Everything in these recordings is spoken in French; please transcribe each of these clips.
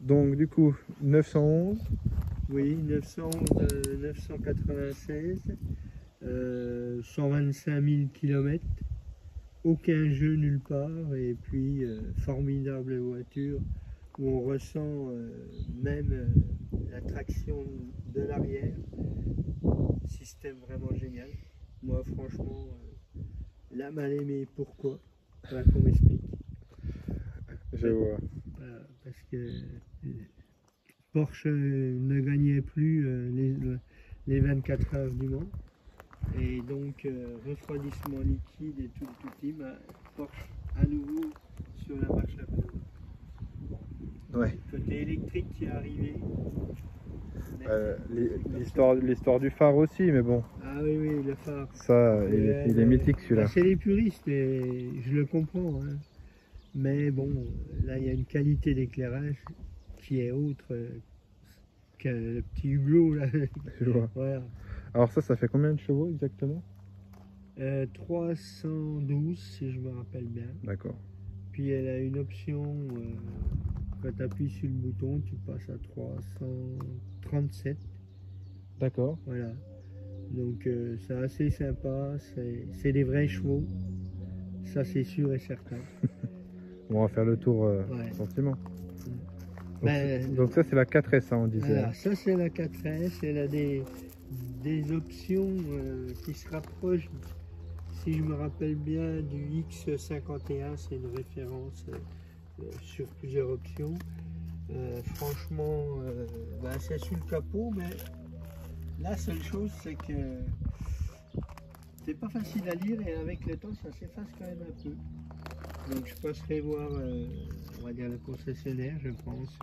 Donc du coup, 911. Oui, 911, 996, 125 000 km, aucun jeu nulle part, et puis formidable voiture où on ressent même la traction de l'arrière, système vraiment génial. Moi franchement, la mal aimée, pourquoi? Voilà qu'on m'explique. Je vois. Voilà, parce que Porsche ne gagnait plus les 24 heures du Mans. Et donc, refroidissement liquide et tout le tout Porsche à nouveau sur la marche à pédale. Ouais. Côté électrique qui est arrivé. L'histoire du phare aussi, mais bon. Ah oui, oui, le phare. Ça, il est mythique celui-là. C'est les puristes, et je le comprends. Hein. Mais bon, là, il y a une qualité d'éclairage qui est autre que le petit hublot. Là. Je vois. Voilà. Alors ça fait combien de chevaux exactement? 312 si je me rappelle bien. D'accord. Puis elle a une option, quand tu appuies sur le bouton, tu passes à 337. D'accord. Voilà. Donc c'est assez sympa, c'est des vrais chevaux, ça c'est sûr et certain. On va faire le tour Ouais. gentiment. Ben, Donc ça c'est la 4S, hein, on disait. Voilà, ça c'est la 4S, elle a des options qui se rapprochent, si je me rappelle bien, du X51, c'est une référence sur plusieurs options. Franchement, c'est sur le capot, mais la seule chose c'est que c'est pas facile à lire et avec le temps ça s'efface quand même un peu. Donc je passerai voir, on va dire le concessionnaire, je pense,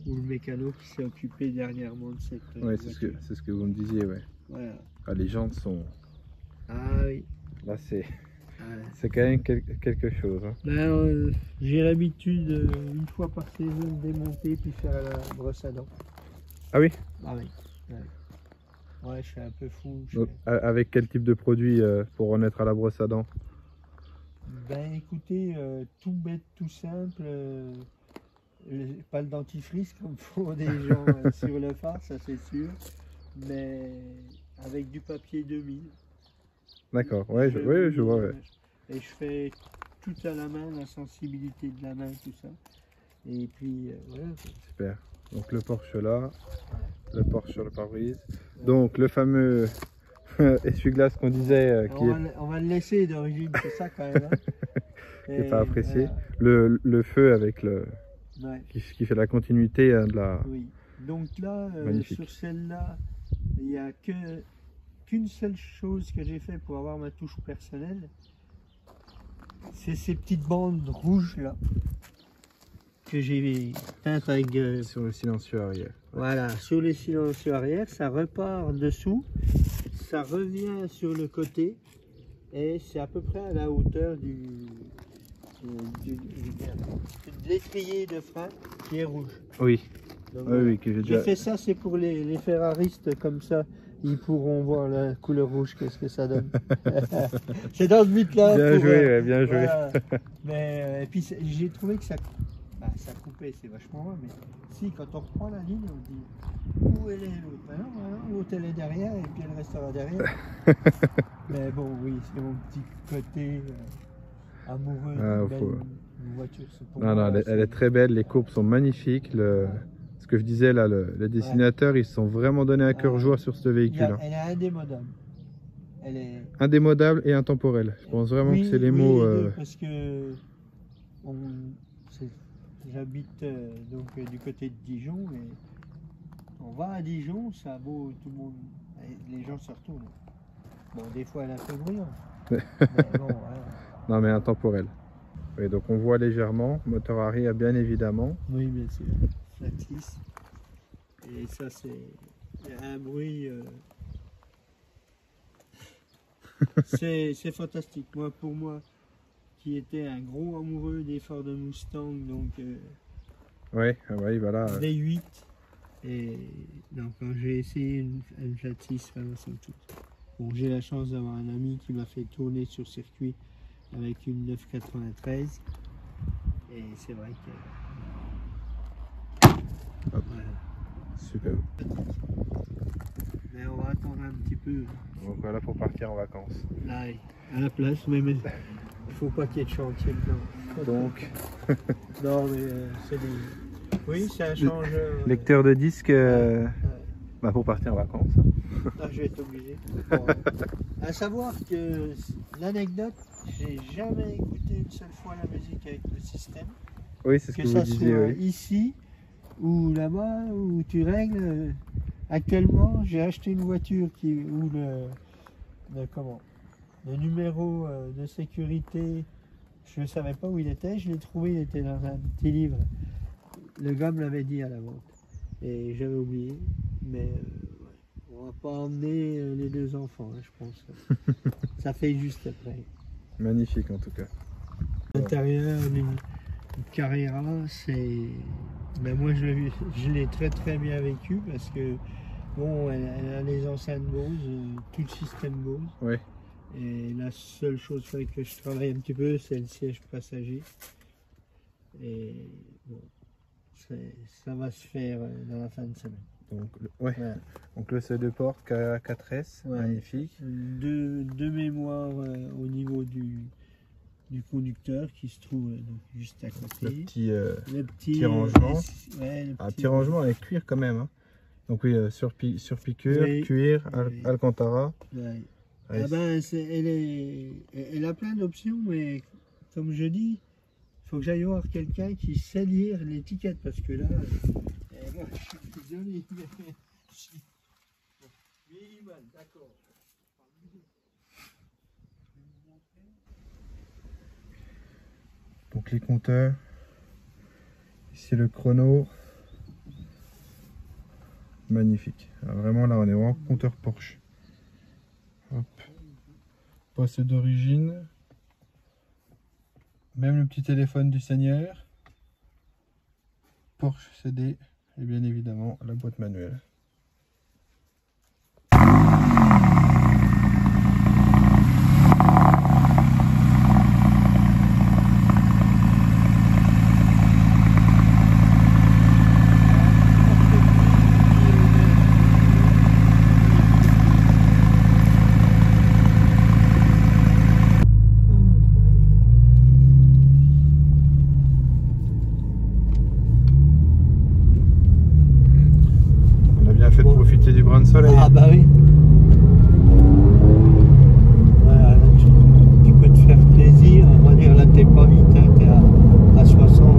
ou le mécano qui s'est occupé dernièrement de cette Oui, c'est ce que vous me disiez, ouais. Voilà. Ah, les jantes sont... Ah oui. Là c'est quand même quelque chose. Hein. Ben, j'ai l'habitude, une fois par saison, de démonter puis faire la brosse à dents. Ah oui? Ah oui. Ouais, je suis un peu fou. Donc, avec quel type de produit pour remettre à la brosse à dents? Ben écoutez, tout bête, tout simple. Pas le dentifrice comme font des gens sur le phare, ça c'est sûr, mais avec du papier 2000. D'accord, ouais, je vois. Ouais. Et je fais tout à la main, la sensibilité de la main, tout ça. Et puis voilà. Super. Donc le Porsche là, le Porsche sur le pare-brise. Donc le fameux essuie-glace qu'on disait. On va le laisser d'origine, c'est ça quand même. Hein. Qui n'est pas apprécié. Voilà. Le feu avec le... Ouais. Qui fait la continuité de la... Oui. Donc là, sur celle-là, il n'y a qu'une seule chose que j'ai fait pour avoir ma touche personnelle, c'est ces petites bandes rouges là, que j'ai peintes avec... Sur le silencieux arrière. Voilà, sur les silencieux arrière, ça repart dessous, ça revient sur le côté, et c'est à peu près à la hauteur de l'étrier de frein qui est rouge. Oui. Donc, oui, que j'ai déjà... fait ça, c'est pour les ferraristes, comme ça ils pourront voir la couleur rouge, qu'est-ce que ça donne. C'est dans ce but là. Bien joué, bien joué. Voilà. Mais et puis j'ai trouvé que ça coupait, c'est vachement loin, mais si quand on reprend la ligne, on dit où elle est l'autre? Ben non, l'autre elle est derrière et puis elle restera derrière. Mais bon, oui, c'est mon petit côté amoureux d'une voiture. Non, elle est très belle, les courbes sont magnifiques. Ce que je disais là, les dessinateurs, ils se sont vraiment donné à cœur joie sur ce véhicule. Elle est indémodable. Indémodable et intemporelle. Je pense vraiment que c'est les mots. Parce que j'habite donc du côté de Dijon et on va à Dijon, ça a beau tout le monde, les gens se retournent. Bon, des fois elle est un peu bruyante. Mais bon, voilà. Non, mais intemporelle. Oui, donc on voit légèrement, moteur arrière bien évidemment. Oui, bien sûr. Flatis. Et ça, c'est un bruit. C'est fantastique. Moi, pour moi, qui était un gros amoureux des Ford Mustang, donc. Oui, voilà. V8. Et donc, quand j'ai essayé une Flatis, vraiment, c'est tout. Bon, j'ai la chance d'avoir un ami qui m'a fait tourner sur circuit avec une 993. Et c'est vrai que Hop. Voilà. Super. Mais on va attendre un petit peu. Donc voilà pour partir en vacances. Là, à la place, mais il faut pas qu'il y ait de chantier dedans. Donc, Non, mais c'est des... Oui, ça change. lecteur de disque bah pour partir en vacances. Ah, je vais être obligé. Bon, à savoir que l'anecdote, j'ai jamais écouté une seule fois la musique avec le système. Oui, c'est ce que vous ça disiez, soit oui. ici ou là-bas où tu règles. Actuellement, j'ai acheté une voiture où le numéro de sécurité, je ne savais pas où il était. Je l'ai trouvé, il était dans un petit livre. Le gars me l'avait dit à la vente et j'avais oublié. Mais on va pas emmener les deux enfants, hein, je pense. Ça fait juste après. Magnifique en tout cas. L'intérieur d'une Carrera, c'est. Mais moi, je l'ai très très bien vécu parce que bon, elle a les enceintes Bose, tout le système Bose. Oui. Et la seule chose sur laquelle je travaille un petit peu, c'est le siège passager. Et bon, ça va se faire dans la fin de semaine. Donc, ouais. Voilà. Donc le C2 porte K4S, Ouais. magnifique. Deux mémoires au niveau du conducteur qui se trouve donc juste à côté. Le petit petit rangement. Ouais, le Un petit rangement avec cuir quand même. Hein. Donc oui, sur piqûre, Oui. cuir, Oui. Alcantara. Ouais. Ouais, Ah ben, elle a plein d'options, mais comme je dis, il faut que j'aille voir quelqu'un qui sait lire l'étiquette parce que là, moi, je suis désolé. Minimal, d'accord. Donc les compteurs. Ici le chrono. Magnifique. Alors, vraiment là on est vraiment compteur Porsche. Hop. Poste d'origine. Même le petit téléphone du Seigneur. Porsche CD. Et bien évidemment la boîte manuelle. Profiter du brin de soleil. Ah bah oui. Voilà, là, tu peux te faire plaisir. On va dire là t'es pas vite, hein, t'es à 60.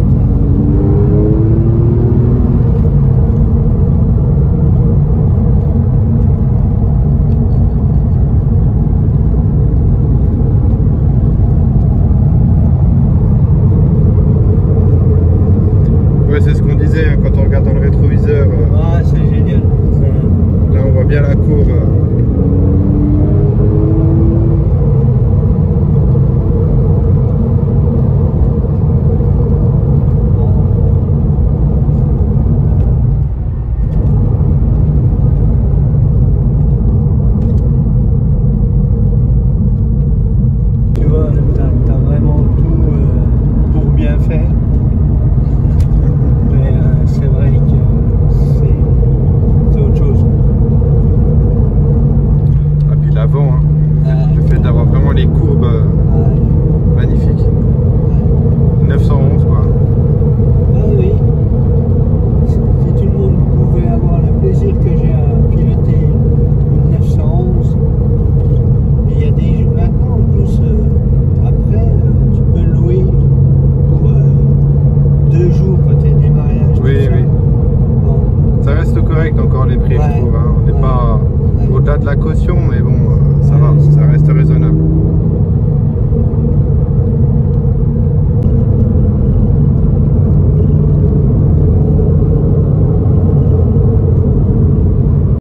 Ouais, c'est ce qu'on disait hein, quand on regarde dans le rétroviseur. Ah, c'est génial. Là on voit bien la courbe. Tu vois, t'as vraiment tout pour bien faire. Mais c'est vrai que c'est autre chose. Ah puis l'avant, hein. Le fait d'avoir vraiment les courbes magnifiques. 911 quoi. Ah oui. Si tout le monde pouvait avoir le plaisir que j'ai à piloter une 911. Et il y a des jeux maintenant en plus, après, tu peux le louer pour 2 jours quand il y a des mariages. Oui, tout ça. oui. Bon. Ça reste correct encore les prix, Ouais. je trouve. Hein. On n'est Ouais. pas Ouais. au-delà de la caution, mais bon, ça Ouais. va, ça reste raisonnable.